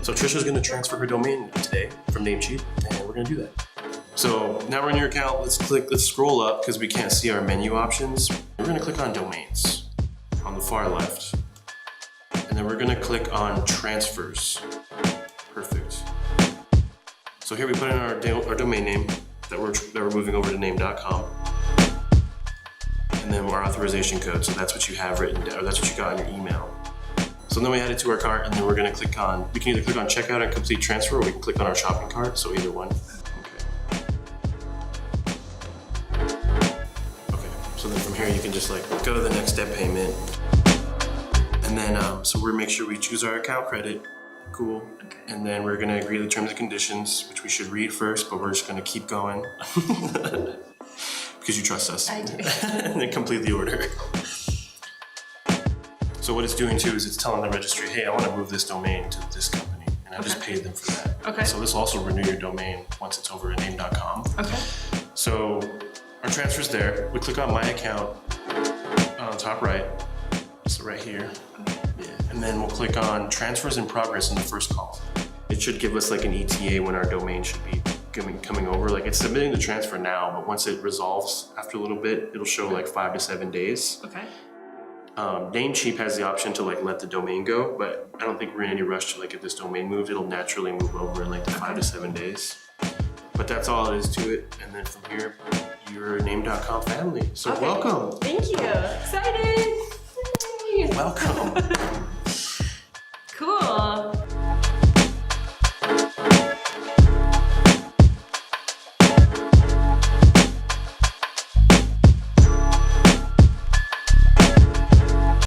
So Trisha's gonna transfer her domain today from Namecheap, and we're gonna do that. So now we're in your account, let's scroll up because we can't see our menu options. We're gonna click on domains on the far left. And then we're gonna click on transfers. Perfect. So here we put in our domain name that we're moving over to Name.com. And then our authorization code, so that's what you have written down, or that's what you got in your email. So then we add it to our cart, and then we can either click on checkout and complete transfer, or we can click on our shopping cart, so either one. Okay, so then from here you can just like go to the next step payment. And then, so we're make sure we choose our account credit, cool. Okay. And then we're gonna agree to the terms and conditions, which we should read first, but we're just gonna keep going. Because you trust us. I do. And then complete the order. So what it's doing too is it's telling the registry, hey, I want to move this domain to this company, and I just paid them for that. Okay. So this will also renew your domain once it's over at Name.com. Okay. So our transfer's there. We click on My Account on the top right. So right here. Yeah. And then we'll click on Transfers in Progress in the first column. It should give us like an ETA when our domain should be coming over. Like it's submitting the transfer now, but once it resolves after a little bit, it'll show like 5 to 7 days. Okay. Namecheap has the option to like let the domain go, but I don't think we're in any rush to like get this domain moved. It'll naturally move over in like the 5 to 7 days. But that's all it is to it. And then from here, you're a Name.com family. So welcome. Thank you. Excited. Welcome.